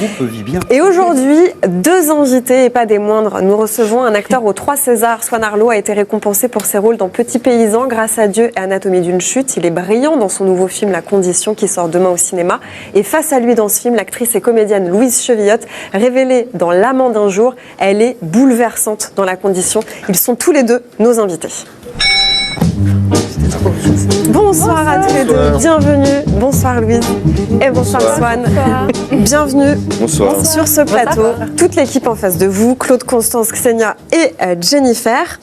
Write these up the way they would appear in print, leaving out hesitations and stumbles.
Vit bien. Et aujourd'hui, 2 invités et pas des moindres. Nous recevons un acteur aux 3 Césars. Swan Arlo a été récompensé pour ses rôles dans Petit Paysan, Grâce à Dieu et Anatomie d'une chute. Il est brillant dans son nouveau film La Condition qui sort demain au cinéma. Et face à lui dans ce film, l'actrice et comédienne Louise Chevillotte, révélée dans L'amant d'un jour, elle est bouleversante dans La Condition. Ils sont tous les deux nos invités. Bonsoir à tous les deux, bienvenue. Bonsoir Louise et bonsoir Swan. Bienvenue sur ce plateau. Toute l'équipe en face de vous, Claude, Constance, Xenia et Jennifer.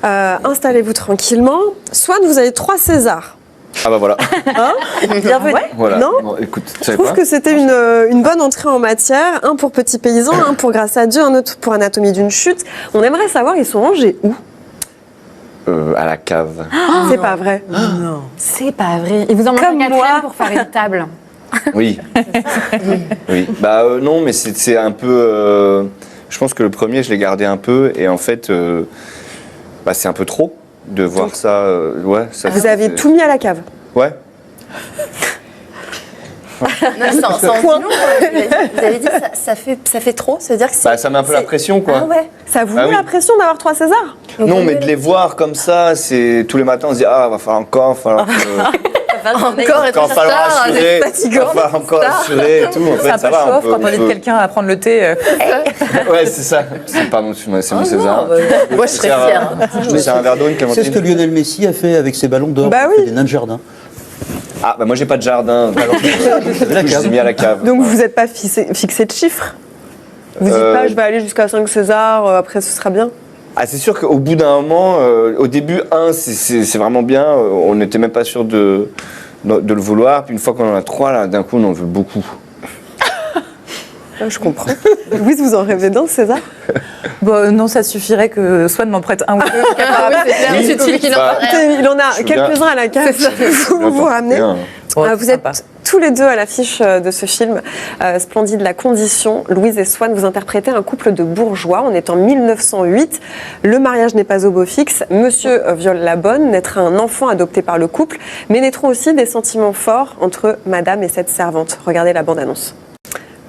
Installez-vous tranquillement. Swan, vous avez 3 Césars. Ah bah voilà. Hein bienvenue. Voilà. Non bon, écoute, Je trouve que c'était une bonne entrée en matière. Un pour Petit Paysan, un pour Grâce à Dieu, un autre pour Anatomie d'une chute. On aimerait savoir, ils sont rangés où? À la cave. C'est pas vrai. Non. C'est pas vrai. Il vous en manque Comme un moi. quatrième pour faire une table. Oui. Oui. Bah non, mais c'est un peu. Je pense que le premier, je l'ai gardé un peu, et en fait, c'est un peu trop de voir ça. Ouais. Ça Vous avez tout mis à la cave. Ouais. Vous avez dit que ça fait trop, ça veut dire que c'est... Ça met un peu la pression, quoi. Ah ouais. Ça vous Ah met oui. la pression d'avoir 3 Césars? Non, mais de les voir comme ça, c'est tous les matins, on se dit va falloir encore, Encore encore falloir assurer, fatigant. va falloir encore assurer et tout. En fait, C'est un ça peu va. chaud quand on dit quelqu'un à prendre le thé. Ouais, c'est ça. Pardon, c'est mon César. Moi, je serais fière. Je te sers un verre d'eau, une C'est ce Clémentine. que Lionel Messi a fait avec ses ballons d'or. Bah Il oui. fait des nains de jardin. Ah, bah moi j'ai pas de jardin. Alors, La je cave. l'ai mis à la cave. Donc vous n'êtes pas fixé de chiffres? Vous dites pas je vais aller jusqu'à 5 Césars, après ce sera bien? Ah, c'est sûr qu'au bout d'un moment, au début, c'est vraiment bien. On n'était même pas sûr de le vouloir. Puis une fois qu'on en a 3, là, d'un coup, on en veut beaucoup. Je comprends. Louise, vous en rêvez d'un César? Bon, non, ça suffirait que Swan m'en prête un ou deux. Ah oui, c'est clair. Oui. C'est utile qu'il en Bah, parle. Il en a Je veux quelques-uns à la cave. Vous ramenez. Bien. Vous êtes tous les deux à l'affiche de ce film splendide, La Condition. Louise et Swan, vous interprétez un couple de bourgeois. On est en 1908. Le mariage n'est pas au beau fixe. Monsieur viole la bonne, naîtra un enfant adopté par le couple, mais naîtront aussi des sentiments forts entre madame et cette servante. Regardez la bande-annonce.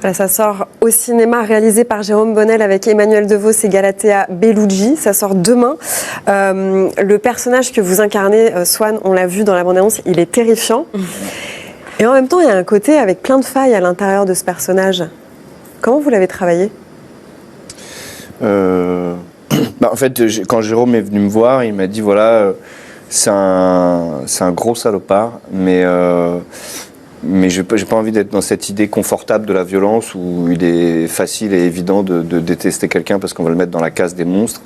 Voilà, ça sort au cinéma, réalisé par Jérôme Bonnel avec Emmanuel DeVos et Galatea Bellucci. Ça sort demain. Le personnage que vous incarnez, Swan, on l'a vu dans la bande-annonce, il est terrifiant. Et en même temps, il y a un côté avec plein de failles à l'intérieur de ce personnage. Comment vous l'avez travaillé? En fait, quand Jérôme est venu me voir, il m'a dit voilà, c'est un gros salopard, mais j'ai pas envie d'être dans cette idée confortable de la violence où il est facile et évident de détester quelqu'un parce qu'on va le mettre dans la case des monstres.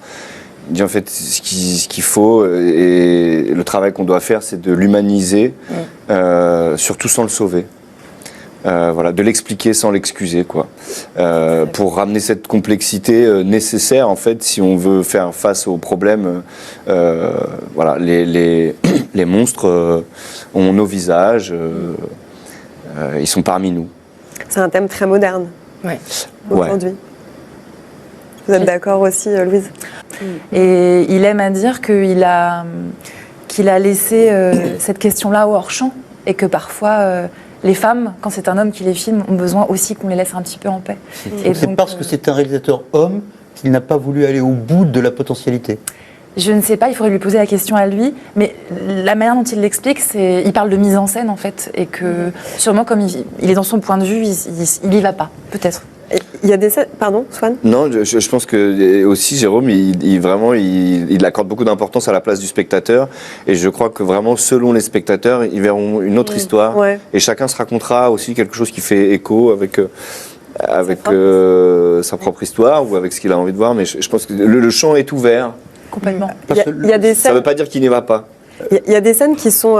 Il dit en fait ce qu'il faut et le travail qu'on doit faire, c'est de l'humaniser, surtout sans le sauver. Voilà, de l'expliquer sans l'excuser, quoi. Pour ramener cette complexité nécessaire, en fait, si on veut faire face aux problèmes. Voilà, les monstres ont nos visages, ils sont parmi nous. C'est un thème très moderne Ouais. aujourd'hui. Vous êtes d'accord aussi, Louise? Et il aime à dire qu'il a laissé cette question-là au hors-champ et que parfois les femmes, quand c'est un homme qui les filme, ont besoin aussi qu'on les laisse un petit peu en paix. Et C'est donc, parce que c'est un réalisateur homme qu'il n'a pas voulu aller au bout de la potentialité. je ne sais pas, il faudrait lui poser la question à lui, mais la manière dont il l'explique, il parle de mise en scène en fait, et que sûrement comme il est dans son point de vue, il y va pas, peut-être. Il y a des scènes... Pardon, Swan? Non, je pense que aussi Jérôme, il accorde beaucoup d'importance à la place du spectateur, et je crois que vraiment selon les spectateurs, ils verront une autre histoire, Ouais. et chacun se racontera aussi quelque chose qui fait écho avec sa propre histoire ou avec ce qu'il a envie de voir. Mais je pense que le champ est ouvert. Complètement. Il y a des Ça scènes... ne veut pas dire qu'il n'y va pas. Il y a des scènes qui sont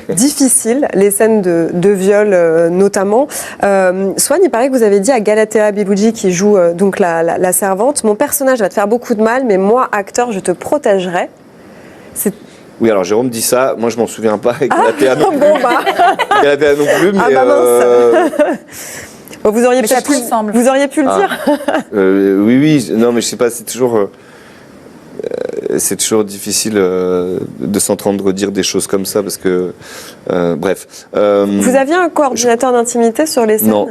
difficiles, les scènes de viol notamment. Swan, il paraît que vous avez dit à Galatea Bellucci qui joue donc la servante, mon personnage va te faire beaucoup de mal, mais moi, acteur, je te protégerai. Oui, alors Jérôme dit ça, moi je m'en souviens pas, et Galatea non plus. Bon, bah. Galatea non plus, mais... Ah bah mince. Vous auriez Mais ça peut-être pu, ressemble. vous auriez pu le dire. oui, non, mais je sais pas, c'est toujours difficile de s'entendre dire des choses comme ça, parce que... bref. Vous aviez un coordinateur d'intimité sur les scènes? Non.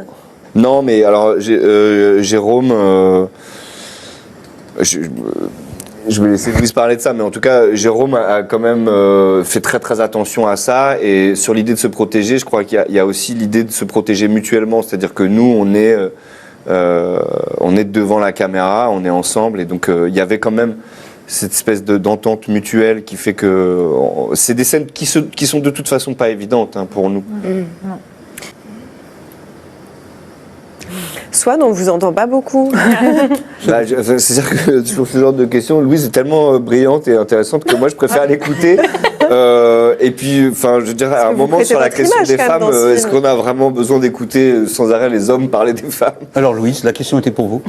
Non, mais alors, Jérôme... je vais laisser Louise parler de ça, mais en tout cas, Jérôme a quand même fait très très attention à ça. Et sur l'idée de se protéger, je crois qu'il y a aussi l'idée de se protéger mutuellement. C'est-à-dire que nous, on est devant la caméra, on est ensemble. Et donc, il y avait quand même cette espèce d'entente mutuelle qui fait que... c'est des scènes qui sont de toute façon pas évidentes pour nous. Non. Swan, on vous entend pas beaucoup. C'est-à-dire que sur ce genre de questions, Louise est tellement brillante et intéressante que moi je préfère l'écouter. Et puis, enfin, je veux dire, à un moment sur la question des femmes, est-ce qu'on a vraiment besoin d'écouter sans arrêt les hommes parler des femmes? Alors Louise, la question était pour vous.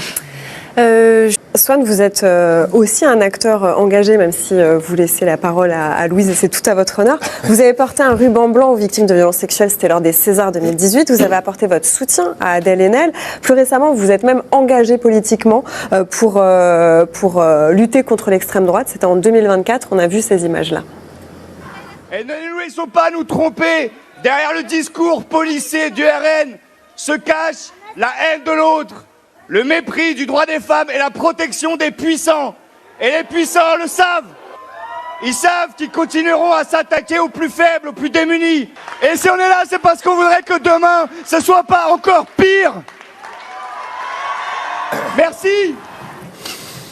Swan, vous êtes aussi un acteur engagé, même si vous laissez la parole à Louise et c'est tout à votre honneur. Vous avez porté un ruban blanc aux victimes de violences sexuelles, c'était lors des Césars 2018. Vous avez apporté votre soutien à Adèle Haenel. Plus récemment, vous êtes même engagé politiquement pour lutter contre l'extrême droite. C'était en 2024, on a vu ces images-là. Et ne nous laissons pas nous tromper. Derrière le discours policé du RN se cache la haine de l'autre, le mépris du droit des femmes et la protection des puissants. Et les puissants le savent. Ils savent qu'ils continueront à s'attaquer aux plus faibles, aux plus démunis. Et si on est là, c'est parce qu'on voudrait que demain, ce soit pas encore pire. Merci.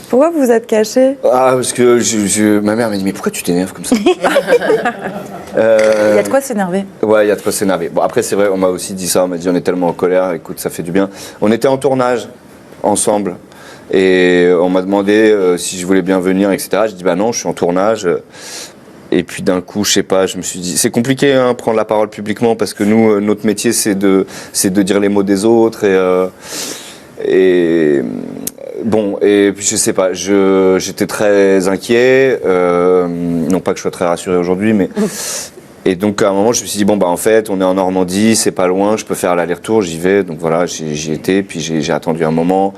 Pourquoi vous vous êtes caché? Parce que ma mère m'a dit, mais pourquoi tu t'énerves comme ça? Il y a de quoi s'énerver. Ouais, il y a de quoi s'énerver. Bon, après, c'est vrai, on m'a aussi dit ça, on m'a dit, on est tellement en colère, écoute, ça fait du bien. On était en tournage, ensemble, et on m'a demandé si je voulais bien venir, etc. J'ai dit, bah non, je suis en tournage. Et puis d'un coup, je sais pas, je me suis dit, c'est compliqué, prendre la parole publiquement, parce que nous, notre métier, c'est de dire les mots des autres, et bon, et puis je sais pas, j'étais très inquiet, non pas que je sois très rassuré aujourd'hui, mais... Et donc à un moment je me suis dit bon bah en fait on est en Normandie, c'est pas loin, je peux faire l'aller-retour, j'y vais. Donc voilà, j'y étais, puis j'ai attendu un moment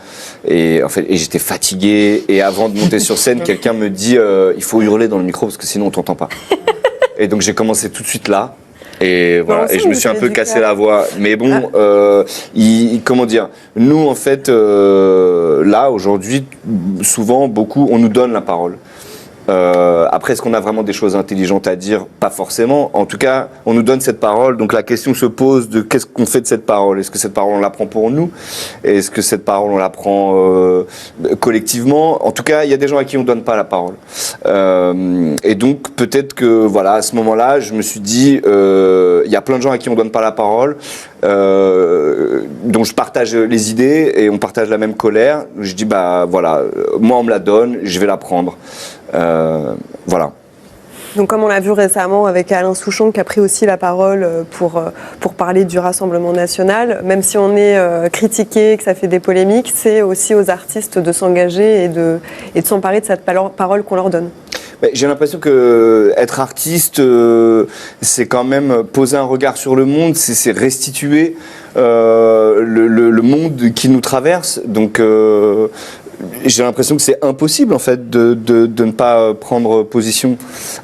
et en fait j'étais fatigué et avant de monter sur scène, quelqu'un me dit il faut hurler dans le micro parce que sinon on t'entend pas. Et donc j'ai commencé tout de suite là. Et voilà, et je me suis un peu cassé la voix. Mais bon, comment dire, nous en fait, là aujourd'hui, souvent, beaucoup, on nous donne la parole. Après, est-ce qu'on a vraiment des choses intelligentes à dire? Pas forcément. En tout cas, on nous donne cette parole. Donc la question se pose de qu'est-ce qu'on fait de cette parole? Est-ce que cette parole, on la prend pour nous? Est-ce que cette parole, on la prend collectivement? En tout cas, il y a des gens à qui on donne pas la parole. Et donc, peut-être que, voilà, à ce moment-là, je me suis dit, il y a plein de gens à qui on donne pas la parole, dont je partage les idées et on partage la même colère. Je dis, bah voilà, moi on me la donne, je vais la prendre. Voilà. Donc comme on l'a vu récemment avec Alain Souchon qui a pris aussi la parole pour parler du Rassemblement national, même si on est critiqué, que ça fait des polémiques, c'est aussi aux artistes de s'engager et de s'emparer de cette parole qu'on leur donne. J'ai l'impression que être artiste, c'est quand même poser un regard sur le monde, c'est restituer le monde qui nous traverse. Donc j'ai l'impression que c'est impossible en fait de ne pas prendre position.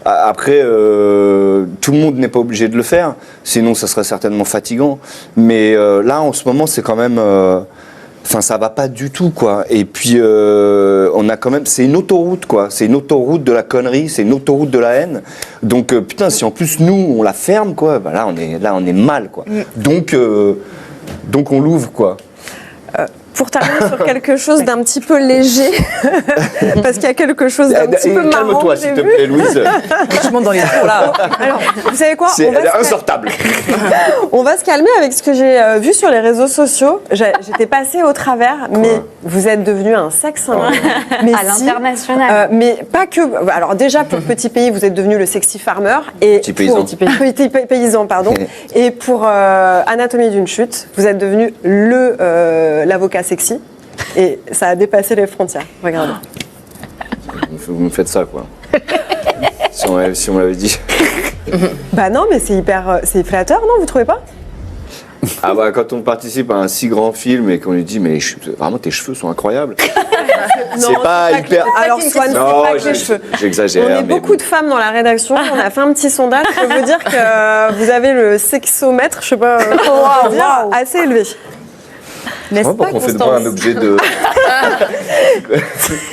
Après, tout le monde n'est pas obligé de le faire, sinon ça serait certainement fatigant. Mais là, en ce moment, c'est quand même... Enfin, ça va pas du tout, quoi. Et puis, on a quand même... C'est une autoroute, quoi. C'est une autoroute de la connerie, c'est une autoroute de la haine. Donc, putain, si en plus, nous, on la ferme, quoi, bah là, on est mal, quoi. Donc on l'ouvre, quoi. Pour terminer sur quelque chose d'un petit peu léger, parce qu'il y a quelque chose d'un petit peu marrant. Calme-toi, s'il te plaît, Louise. Franchement, dans les tours, là. Alors, vous savez quoi? Elle est insortable. On va se calmer avec ce que j'ai vu sur les réseaux sociaux. J'étais passée au travers, mais vous êtes devenu un sexe symbole. Mais À l'international. mais pas que. Alors déjà, pour Petit Pays, vous êtes devenu le sexy farmer. Et Petit paysan. Petit paysan, pardon. Et pour Anatomie d'une chute, vous êtes devenu l'avocat sexy. Et ça a dépassé les frontières. Regardez. Vous me faites ça, quoi. Si on m'avait dit. Bah non, mais c'est flatteur, non? Vous trouvez pas? Ah bah quand on participe à un si grand film et qu'on lui dit mais vraiment tes cheveux sont incroyables. C'est pas hyper. Alors Swan, c'est Non, pas que les cheveux. j'exagère. On est mais beaucoup de femmes dans la rédaction. On a fait un petit sondage. Je peux vous dire que vous avez le sexomètre, je sais pas comment dire, assez élevé. N'est-ce Pourquoi pas, qu'on fait de moi un Constance objet de.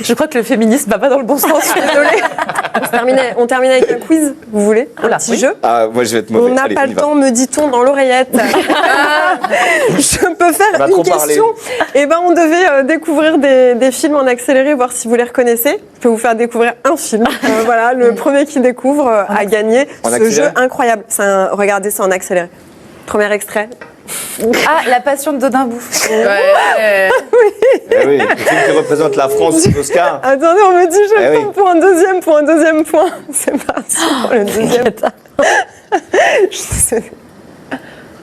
Je crois que le féminisme va pas dans le bon sens, je suis désolée. On termine avec un quiz, vous voulez? Un Oula, petit oui. jeu. Ah, moi je vais être mauvais. On n'a Allez, pas y le va. temps, me dit-on dans l'oreillette. Je peux On faire a une trop question. Eh ben, on devait découvrir des films en accéléré, voir si vous les reconnaissez. Je peux vous faire découvrir un film. Voilà, le premier qui découvre a gagné En ce accéléré jeu incroyable. Regardez ça en accéléré. Premier extrait. Ah, La Passion de Dodin Bouffe. Eh oui, le film qui représente la France aux Oscars. Attendez, on me dit je Eh tombe oui. pour un deuxième point. C'est parti pour le deuxième. Je sais-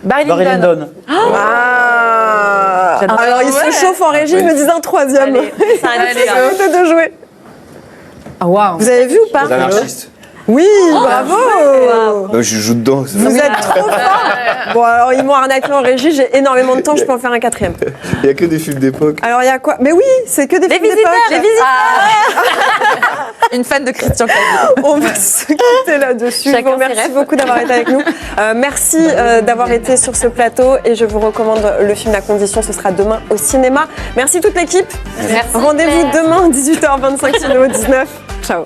Barry Barry Lyndon. Lyndon. Ah. J'adore. Alors, ils se chauffent en régie, ils me disent un troisième. Allez, ça arrive, Allez, c'est de jouer. Ah, waouh. Vous avez vu ou pas? Les anarchistes. Oui, bravo. Je joue dedans. c'est Vous ça. êtes trop fort. Bon, alors ils m'ont arnaqué en régie, j'ai énormément de temps, je peux en faire un quatrième. Il n'y a que des films d'époque. Alors il y a quoi? Mais oui, c'est que des Les films visiteurs. d'époque. Les visiteurs. Une fan de Christian Clavier. On va se quitter là-dessus. Je Chacun vous remercie ses rêves. beaucoup d'avoir été avec nous. Merci d'avoir été sur ce plateau et je vous recommande le film La Condition, ce sera demain au cinéma. Merci toute l'équipe. Merci, Rendez-vous Claire. demain 18h25 sur Néo 19. Ciao.